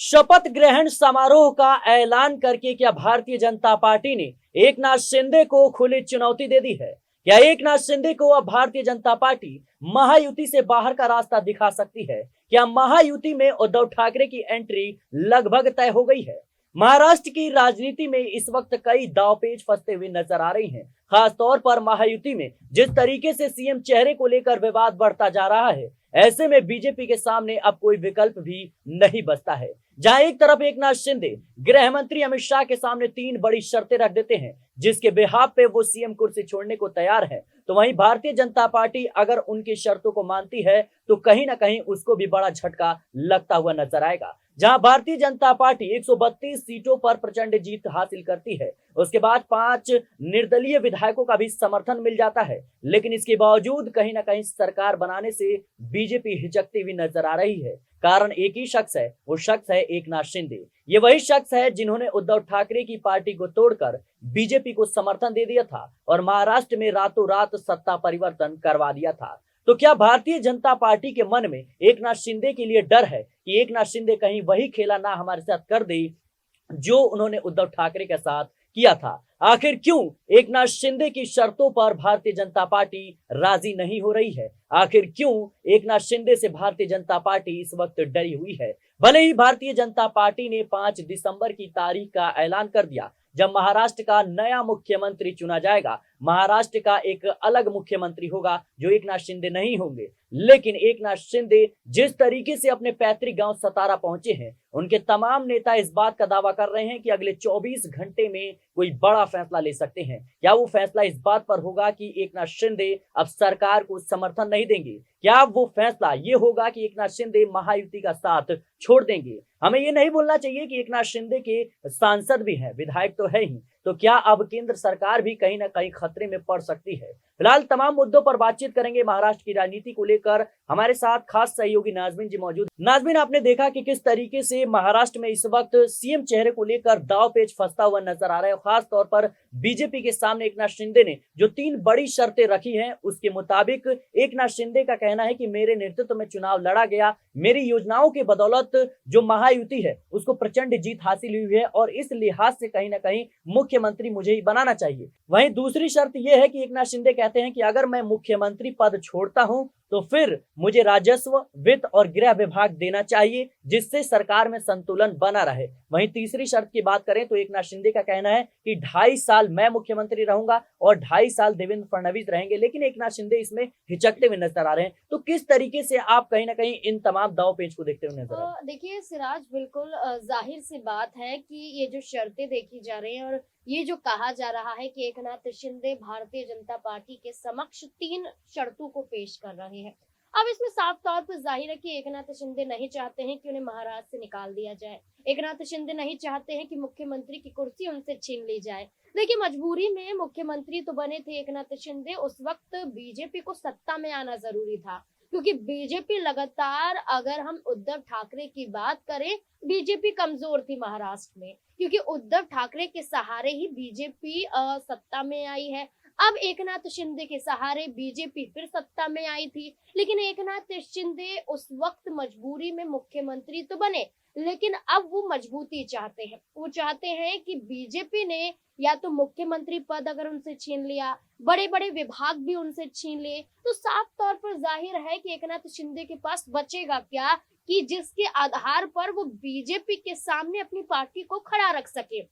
शपथ ग्रहण समारोह का ऐलान करके क्या भारतीय जनता पार्टी ने एकनाथ शिंदे को खुली चुनौती दे दी है? क्या एकनाथ शिंदे को अब भारतीय जनता पार्टी महायुति से बाहर का रास्ता दिखा सकती है? क्या महायुति में उद्धव ठाकरे की एंट्री लगभग तय हो गई है? महाराष्ट्र की राजनीति में इस वक्त कई दांवपेच फंसते हुए नजर आ रही हैं। खास तौर पर महायुति में जिस तरीके से सीएम चेहरे को लेकर विवाद बढ़ता जा रहा है, ऐसे में बीजेपी के सामने अब कोई विकल्प भी नहीं बचता है। जहां एक तरफ एकनाथ शिंदे गृह मंत्री अमित शाह के सामने 3 बड़ी शर्तें रख देते हैं, जिसके बिहाफ पे वो सीएम कुर्सी छोड़ने को तैयार है, तो वहीं भारतीय जनता पार्टी अगर उनकी शर्तों को मानती है तो कहीं ना कहीं उसको भी बड़ा झटका लगता हुआ नजर आएगा। जहां भारतीय जनता पार्टी 132 सीटों पर प्रचंड जीत हासिल करती है, उसके बाद 5 निर्दलीय विधायकों का भी समर्थन मिल जाता है, लेकिन इसके बावजूद कहीं ना कहीं सरकार बनाने से बीजेपी हिचकती हुई नजर आ रही है। कारण एक ही शख्स है, वो शख्स है एकनाथ शिंदे। ये वही शख्स है जिन्होंने उद्धव ठाकरे की पार्टी को तोड़कर बीजेपी को समर्थन दे दिया था और महाराष्ट्र में रातों रात सत्ता परिवर्तन करवा दिया था। तो क्या भारतीय जनता पार्टी के मन में एकनाथ शिंदे के लिए डर है कि एकनाथ शिंदे कहीं वही खेला ना हमारे साथ कर दे जो उन्होंने उद्धव ठाकरे के साथ किया था? आखिर क्यों एकनाथ शिंदे की शर्तों पर भारतीय जनता पार्टी राजी नहीं हो रही है? आखिर क्यों एकनाथ शिंदे से भारतीय जनता पार्टी इस वक्त डरी हुई है? भले ही भारतीय जनता पार्टी ने 5 दिसंबर की तारीख का ऐलान कर दिया, जब महाराष्ट्र का नया मुख्यमंत्री चुना जाएगा। महाराष्ट्र का एक अलग मुख्यमंत्री होगा जो एकनाथ शिंदे नहीं होंगे, लेकिन एकनाथ शिंदे जिस तरीके से अपने पैतृक गांव सतारा पहुंचे हैं, उनके तमाम नेता इस बात का दावा कर रहे हैं कि अगले 24 घंटे में कोई बड़ा फैसला ले सकते हैं। क्या वो फैसला इस बात पर होगा कि एकनाथ शिंदे अब सरकार को समर्थन नहीं देंगे? क्या वो फैसला ये होगा कि एकनाथ शिंदे महायुति का साथ छोड़ देंगे? हमें ये नहीं भूलना चाहिए कि एकनाथ शिंदे के सांसद भी हैं, विधायक तो है ही, तो क्या अब केंद्र सरकार भी कहीं ना कहीं खतरे में पड़ सकती है? फिलहाल तमाम मुद्दों पर बातचीत करेंगे। महाराष्ट्र की राजनीति को लेकर हमारे साथ खास सहयोगी नाजमीन जी मौजूद। नाजमीन, आपने देखा कि किस तरीके से महाराष्ट्र में इस वक्त सीएम चेहरे को लेकर दांवपेच फंसता हुआ नजर आ रहा है। खास तौर पर बीजेपी के सामने एकनाथ शिंदे ने जो 3 बड़ी शर्तें रखी हैं, उसके मुताबिक एकनाथ शिंदे का कहना है कि मेरे नेतृत्व में चुनाव लड़ा गया, मेरी योजनाओं के बदौलत जो महायुति है उसको प्रचंड जीत हासिल हुई है और इस लिहाज से कहीं ना कहीं मुख्यमंत्री मुझे ही बनाना चाहिए। वहीं दूसरी शर्त यह है कि एकनाथ शिंदे कहते हैं कि अगर मैं मुख्यमंत्री पद छोड़ता हूं तो फिर मुझे राजस्व, वित्त और गृह विभाग देना चाहिए, जिससे सरकार में संतुलन बना रहे। वहीं तीसरी शर्त की बात करें तो एकनाथ शिंदे का कहना है कि 2.5 साल मैं मुख्यमंत्री रहूंगा और 2.5 साल देवेंद्र फडणवीस रहेंगे, लेकिन एकनाथ शिंदे इसमें हिचकते हुए नजर आ रहे हैं। तो किस तरीके से आप कहीं ना कहीं इन तमाम दांवपेच को देखते हुए नजर आ रहे हैं? देखिए सिराज, बिल्कुल जाहिर सी बात है कि ये जो शर्तें देखी जा रही हैं और ये जो कहा जा रहा है कि एकनाथ शिंदे भारतीय जनता पार्टी के समक्ष 3 शर्तों को पेश कर रहे हैं। अब इसमें साफ तौर पर जाहिर है कि एकनाथ शिंदे नहीं चाहते हैं कि उन्हें महाराष्ट्र से निकाल दिया जाए। एकनाथ शिंदे नहीं चाहते हैं कि मुख्यमंत्री की कुर्सी उनसे छीन ली जाए। देखिए, मजबूरी में मुख्यमंत्री तो बने थे एकनाथ शिंदे, उस वक्त बीजेपी को सत्ता में आना जरूरी था, क्योंकि बीजेपी लगातार, अगर हम उद्धव ठाकरे की बात करें, बीजेपी कमजोर थी महाराष्ट्र में, क्योंकि उद्धव ठाकरे के सहारे ही बीजेपी सत्ता में आई है। अब एकनाथ शिंदे के सहारे बीजेपी फिर सत्ता में आई थी, लेकिन एकनाथ शिंदे उस वक्त मजबूरी में मुख्यमंत्री तो बने, लेकिन अब वो मजबूती चाहते हैं। वो चाहते हैं कि बीजेपी ने या तो मुख्यमंत्री पद अगर उनसे छीन लिया, बड़े बड़े विभाग भी उनसे छीन लिए, तो साफ तौर पर जाहिर है कि एकनाथ शिंदे के पास बचेगा क्या कि जिसके आधार पर वो बीजेपी के सामने अपनी पार्टी को खड़ा रख सके।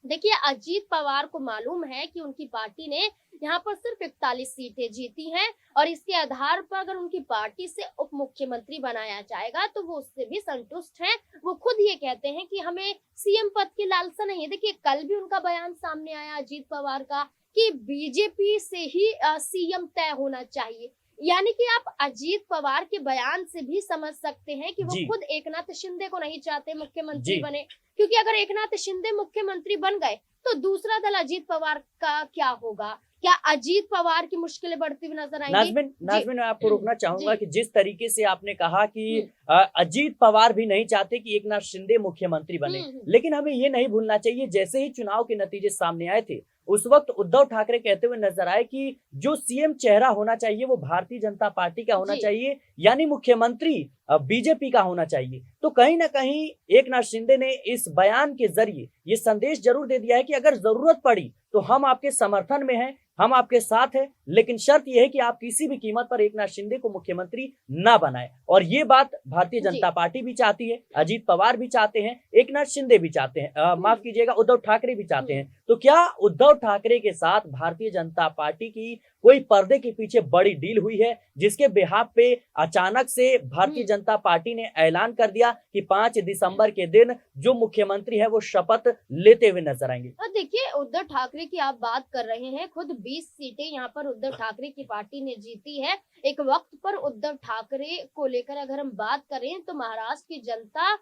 देखिए, अजीत पवार को मालूम है कि उनकी पार्टी ने यहाँ पर सिर्फ 41 सीटें जीती हैं और इसके आधार पर अगर उनकी पार्टी से उप मुख्यमंत्री बनाया जाएगा तो वो उससे भी संतुष्ट हैं। वो खुद ये कहते हैं कि हमें सीएम पद की लालसा नहीं है। देखिए, कल भी उनका बयान सामने आया अजीत पवार का कि बीजेपी से ही सीएम तय होना चाहिए। यानी कि आप अजीत पवार के बयान से भी समझ सकते हैं कि वो खुद एकनाथ शिंदे को नहीं चाहते मुख्यमंत्री बने, क्योंकि अगर एकनाथ शिंदे मुख्यमंत्री बन गए तो दूसरा दल अजीत पवार का क्या होगा? क्या अजीत पवार की मुश्किलें बढ़ती हुई नजर आएंगी? नाजमीन, मैं आपको रोकना चाहूंगा कि जिस तरीके से आपने कहा कि अजीत पवार भी नहीं चाहते कि एकनाथ शिंदे मुख्यमंत्री बने, लेकिन हमें ये नहीं भूलना चाहिए, जैसे ही चुनाव के नतीजे सामने आए थे उस वक्त उद्धव ठाकरे कहते हुए नजर आए कि जो सीएम चेहरा होना चाहिए वो भारतीय जनता पार्टी का होना जी। चाहिए, यानी मुख्यमंत्री बीजेपी का होना चाहिए। तो कहीं ना कहीं एकनाथ शिंदे ने इस बयान के जरिए ये संदेश जरूर दे दिया है कि अगर जरूरत पड़ी तो हम आपके समर्थन में हैं, हम आपके साथ हैं, लेकिन शर्त यह है कि आप किसी भी कीमत पर एकनाथ शिंदे को मुख्यमंत्री ना बनाएं। और ये बात भारतीय जी। जनता पार्टी भी चाहती है, अजीत पवार भी चाहते हैं, एकनाथ शिंदे भी चाहते हैं, माफ कीजिएगा उद्धव ठाकरे भी चाहते हैं। तो क्या उद्धव ठाकरे के साथ भारतीय जनता पार्टी की कोई पर्दे के पीछे बड़ी डील हुई है, जिसके बिहाफ पे अचानक से भारतीय जनता पार्टी ने ऐलान कर दिया कि 5 दिसंबर के दिन जो मुख्यमंत्री है वो शपथ लेते हुए नजर आएंगे? और देखिए, उद्धव ठाकरे की आप बात कर रहे हैं, खुद 20 सीटें यहाँ पर उद्धव ठाकरे की पार्टी ने जीती है। एक वक्त पर उद्धव ठाकरे को लेकर अगर हम बात करें तो महाराष्ट्र की जनता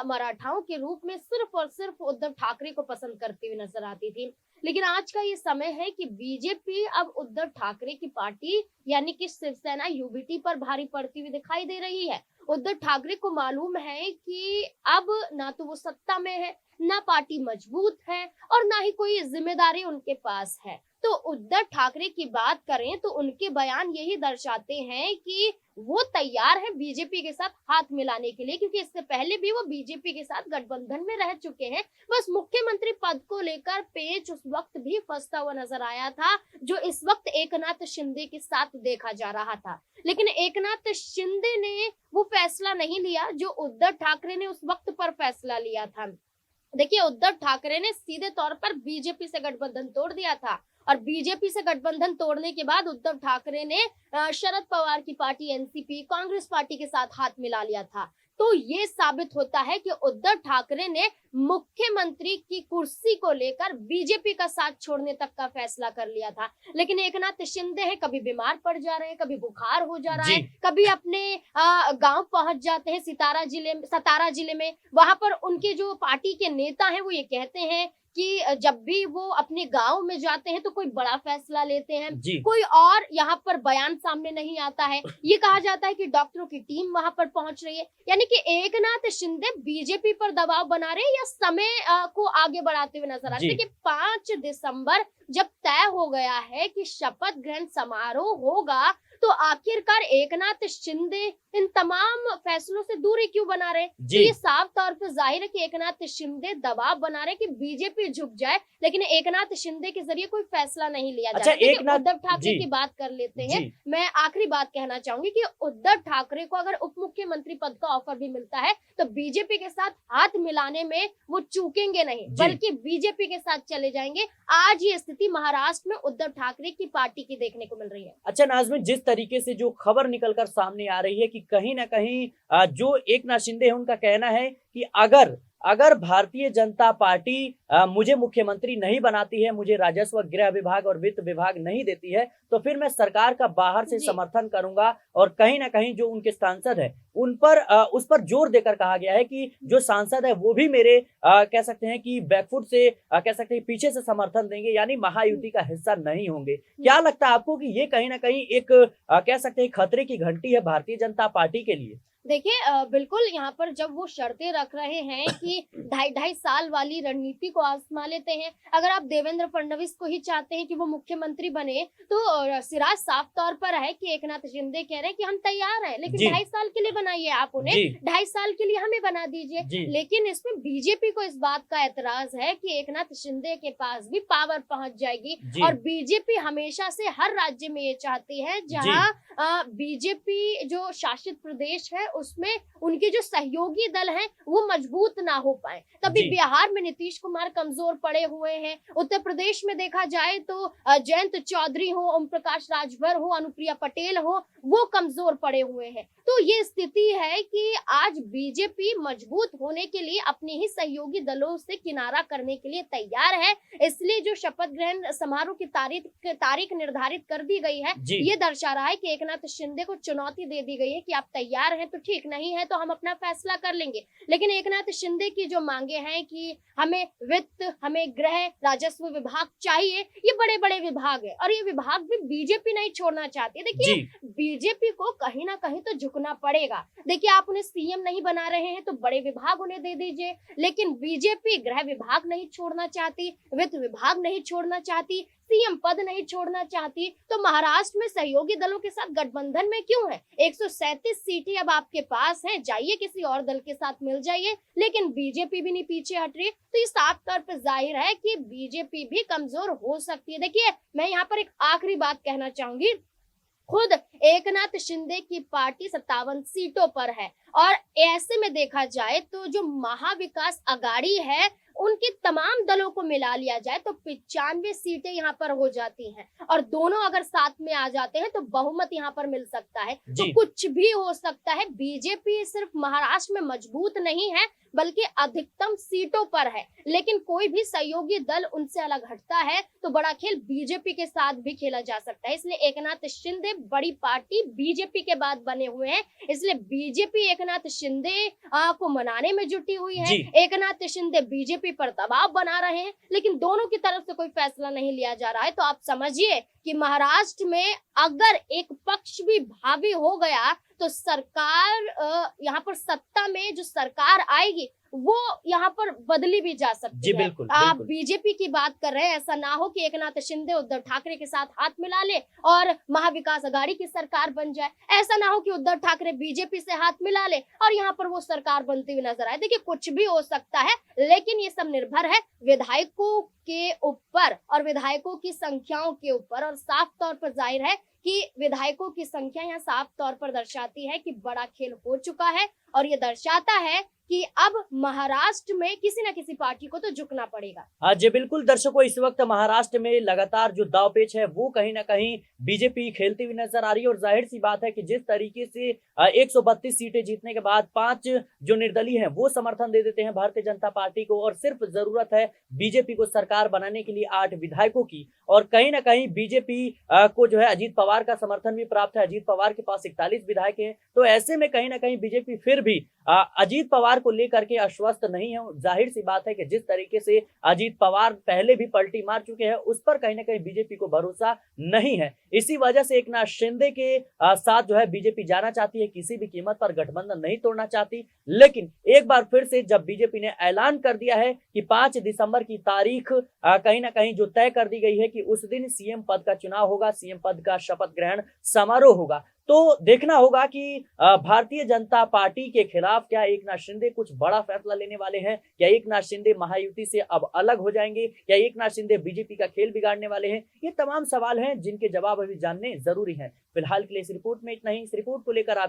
मराठाओं के रूप में सिर्फ और सिर्फ उद्धव ठाकरे को पसंद करती हुई नजर आती थी। लेकिन आज का ये समय है कि बीजेपी अब उद्धव ठाकरे की पार्टी यानी कि शिवसेना यूबीटी पर भारी पड़ती हुई दिखाई दे रही है। उद्धव ठाकरे को मालूम है कि अब ना तो वो सत्ता में है, ना पार्टी मजबूत है और ना ही कोई जिम्मेदारी उनके पास है। तो उद्धव ठाकरे की बात करें तो उनके बयान यही दर्शाते हैं कि वो तैयार है बीजेपी के साथ हाथ मिलाने के लिए, क्योंकि इससे पहले भी वो बीजेपी के साथ गठबंधन में रह चुके हैं। बस मुख्यमंत्री पद को लेकर पेच उस वक्त भी फंसता हुआ नजर आया था, जो इस वक्त एकनाथ शिंदे के साथ देखा जा रहा था। लेकिन एकनाथ शिंदे ने वो फैसला नहीं लिया जो उद्धव ठाकरे ने उस वक्त पर फैसला लिया था। देखिए, उद्धव ठाकरे ने सीधे तौर पर बीजेपी से गठबंधन तोड़ दिया था और बीजेपी से गठबंधन तोड़ने के बाद उद्धव ठाकरे ने शरद पवार की पार्टी एनसीपी, कांग्रेस पार्टी के साथ हाथ मिला लिया था। तो ये साबित होता है कि उद्धव ठाकरे ने मुख्यमंत्री की कुर्सी को लेकर बीजेपी का साथ छोड़ने तक का फैसला कर लिया था। लेकिन एकनाथ शिंदे हैं, कभी बीमार पड़ जा रहे हैं, कभी बुखार हो जा रहा है, कभी अपने गांव पहुंच जाते हैं सतारा जिले में। वहां पर उनके जो पार्टी के नेता हैं वो ये कहते हैं कि जब भी वो अपने गांव में जाते हैं तो कोई बड़ा फैसला लेते हैं, कोई और यहाँ पर बयान सामने नहीं आता है। ये कहा जाता है कि डॉक्टरों की टीम वहां पर पहुंच रही है, यानी कि एकनाथ शिंदे बीजेपी पर दबाव बना रहे हैं या समय को आगे बढ़ाते हुए नजर आ रहे हैं। देखिए, 5 दिसंबर जब तय हो गया है कि शपथ ग्रहण समारोह होगा, तो आखिरकार एकनाथ शिंदे इन तमाम फैसलों से दूरी क्यों बना रहे? तो ये साफ तौर पर जाहिर है कि एकनाथ शिंदे दबाव बना रहे कि बीजेपी झुक जाए, लेकिन एकनाथ शिंदे के जरिए कोई फैसला नहीं लिया जा रहा। उद्धव ठाकरे की बात कर लेते हैं। मैं आखिरी बात कहना चाहूंगी कि उद्धव ठाकरे को अगर उप मुख्यमंत्री पद का ऑफर भी मिलता है तो बीजेपी के साथ हाथ मिलाने में वो चूकेंगे नहीं, बल्कि बीजेपी के साथ चले जाएंगे। आज ये स्थिति महाराष्ट्र में उद्धव ठाकरे की पार्टी की देखने को मिल रही है। अच्छा नाज़मीन, जिस तरीके से जो खबर निकलकर सामने आ रही है कि कहीं ना कहीं जो एकनाथ शिंदे है उनका कहना है कि अगर भारतीय जनता पार्टी मुझे मुख्यमंत्री नहीं बनाती है, मुझे राजस्व, गृह विभाग और वित्त विभाग नहीं देती है, तो फिर मैं सरकार का बाहर से समर्थन करूंगा। और कहीं ना कहीं जो उनके सांसद है उन पर उस पर जोर देकर कहा गया है कि जो सांसद है वो भी मेरे कह सकते हैं कि बैकफुट से कह सकते हैं पीछे से समर्थन देंगे, यानी महायुति का हिस्सा नहीं होंगे। क्या लगता है आपको कि ये कहीं ना कहीं एक कह सकते हैं खतरे की घंटी है भारतीय जनता पार्टी के लिए? देखिए, बिल्कुल यहाँ पर जब वो शर्तें रख रहे हैं कि 2.5 साल वाली रणनीति को आजमा लेते हैं, अगर आप देवेंद्र फडणवीस को ही चाहते हैं कि वो मुख्यमंत्री बने, तो सिराज साफ तौर पर है कि एकनाथ शिंदे कह रहे हैं कि हम तैयार हैं, लेकिन 2.5 साल के लिए बनाइए आप उन्हें, 2.5 साल के लिए हमें बना दीजिए। लेकिन इसमें बीजेपी को इस बात का एतराज है कि एकनाथ शिंदे के पास भी पावर पहुंच जाएगी और बीजेपी हमेशा से हर राज्य में ये चाहती है जहाँ बीजेपी जो शासित प्रदेश है उसमें उनके जो सहयोगी दल हैं वो मजबूत ना हो पाए। तभी बिहार में नीतीश कुमार कमजोर पड़े हुए हैं, उत्तर प्रदेश में देखा जाए तो जयंत चौधरी हो, ओम प्रकाश राजभर हो, अनुप्रिया पटेल हो, वो कमजोर पड़े हुए हैं। तो ये स्थिति है कि आज बीजेपी मजबूत होने के लिए अपने ही सहयोगी दलों से किनारा करने के लिए तैयार है। इसलिए जो शपथ ग्रहण समारोह की तारीख निर्धारित कर दी गई है, ये दर्शा रहा है कि एकनाथ शिंदे को चुनौती दे दी गई है कि आप तैयार हैं तो ठीक, नहीं है तो हम अपना फैसला कर लेंगे। लेकिन एकनाथ शिंदे की जो मांगे हैं कि हमें वित्त, हमें गृह, राजस्व विभाग चाहिए, ये बड़े बड़े विभाग है और ये विभाग भी बीजेपी नहीं छोड़ना चाहती है। देखिए, बीजेपी को कहीं ना कहीं तो झुकना पड़ेगा, देखिए, आप उन्हें सीएम नहीं बना रहे हैं तो बड़े विभाग उन्हें दे दीजिए, लेकिन बीजेपी गृह विभाग नहीं छोड़ना चाहती, वित्त विभाग नहीं छोड़ना चाहती, सीएम पद नहीं छोड़ना चाहती, तो महाराष्ट्र में सहयोगी दलों के साथ गठबंधन में क्यों है? 137 सीटें अब आपके पास हैं, जाइए किसी और दल के साथ मिल जाइए, लेकिन बीजेपी भी नहीं पीछे हट रही। तो ये साफ तौर पर जाहिर है कि बीजेपी भी कमजोर हो सकती है। देखिए, मैं यहाँ पर एक आखिरी बात कहना चाहूंगी, खुद एकनाथ शिंदे की पार्टी 57 सीटों पर है और ऐसे में देखा जाए तो जो महाविकास अघाड़ी है उनके तमाम दलों को मिला लिया जाए तो 95 सीटें यहाँ पर हो जाती हैं और दोनों अगर साथ में आ जाते हैं तो बहुमत यहाँ पर मिल सकता है। तो कुछ भी हो सकता है। बीजेपी सिर्फ महाराष्ट्र में मजबूत नहीं है बल्कि अधिकतम सीटों पर है, लेकिन कोई भी सहयोगी दल उनसे अलग हटता है तो बड़ा खेल बीजेपी के साथ भी खेला जा सकता है। इसलिए एकनाथ शिंदे बड़ी पार्टी बीजेपी के बाद बने हुए हैं, इसलिए बीजेपी एकनाथ शिंदे को मनाने में जुटी हुई है। एकनाथ शिंदे बीजेपी पर दबाव बना रहे हैं, लेकिन दोनों की तरफ से कोई फैसला नहीं लिया जा रहा है। तो आप समझिए कि महाराष्ट्र में अगर एक पक्ष भी भावी हो गया तो सरकार यहाँ पर सत्ता में जो सरकार आएगी वो यहाँ पर बदली भी जा सकती है। बिल्कुल, आप बीजेपी की बात कर रहे हैं, ऐसा ना हो कि एकनाथ शिंदे उद्धव ठाकरे के साथ हाथ मिला ले और महाविकास अघाड़ी की सरकार बन जाए। ऐसा ना हो कि उद्धव ठाकरे बीजेपी से हाथ मिला ले और यहाँ पर वो सरकार बनती हुई नजर आए। देखिए, कुछ भी हो सकता है, लेकिन ये सब निर्भर है विधायकों के ऊपर और विधायकों की संख्याओं के ऊपर। और साफ तौर पर जाहिर है कि विधायकों की संख्या यहाँ साफ तौर पर दर्शाती है कि बड़ा खेल हो चुका है और ये दर्शाता है कि अब महाराष्ट्र में किसी न किसी पार्टी को तो झुकना पड़ेगा। हाँ जी बिल्कुल दर्शकों, इस वक्त महाराष्ट्र में लगातार जो दांवपेच है वो कहीं ना कहीं बीजेपी खेलती हुई नजर आ रही है और जाहिर सी बात है कि जिस तरीके से 132 सीटें जीतने के बाद 5 जो निर्दलीय हैं वो समर्थन दे देते हैं भारतीय जनता पार्टी को और सिर्फ जरूरत है बीजेपी को सरकार बनाने के लिए 8 विधायकों की। और कहीं ना कहीं बीजेपी को जो है अजीत पवार का समर्थन भी प्राप्त है। अजीत पवार के पास 41 विधायक हैं, तो ऐसे में कहीं ना कहीं बीजेपी फिर भी अजीत पवार को लेकर के आश्वस्त नहीं है। जाहिर सी बात है कि जिस तरीके से अजीत पवार पहले भी पलटी मार चुके हैं उस पर कहीं ना कहीं बीजेपी को भरोसा नहीं है। इसी वजह से एकनाथ शिंदे के साथ जो है बीजेपी जाना चाहती है, किसी भी कीमत पर गठबंधन नहीं तोड़ना चाहती। लेकिन एक बार फिर से जब बीजेपी ने ऐलान कर दिया है कि 5 दिसंबर की तारीख कहीं ना कहीं जो तय कर दी गई है कि उस दिन सीएम पद का चुनाव होगा, सीएम पद का शपथ ग्रहण समारोह होगा, तो देखना होगा कि भारतीय जनता पार्टी के खिलाफ क्या एकनाथ शिंदे कुछ बड़ा फैसला लेने वाले हैं। क्या एकनाथ शिंदे महायुति से अब अलग हो जाएंगे? क्या एकनाथ शिंदे बीजेपी का खेल बिगाड़ने वाले हैं? ये तमाम सवाल हैं जिनके जवाब अभी जानने जरूरी हैं। फिलहाल के लिए इस रिपोर्ट में इतना ही। इस रिपोर्ट को लेकर आप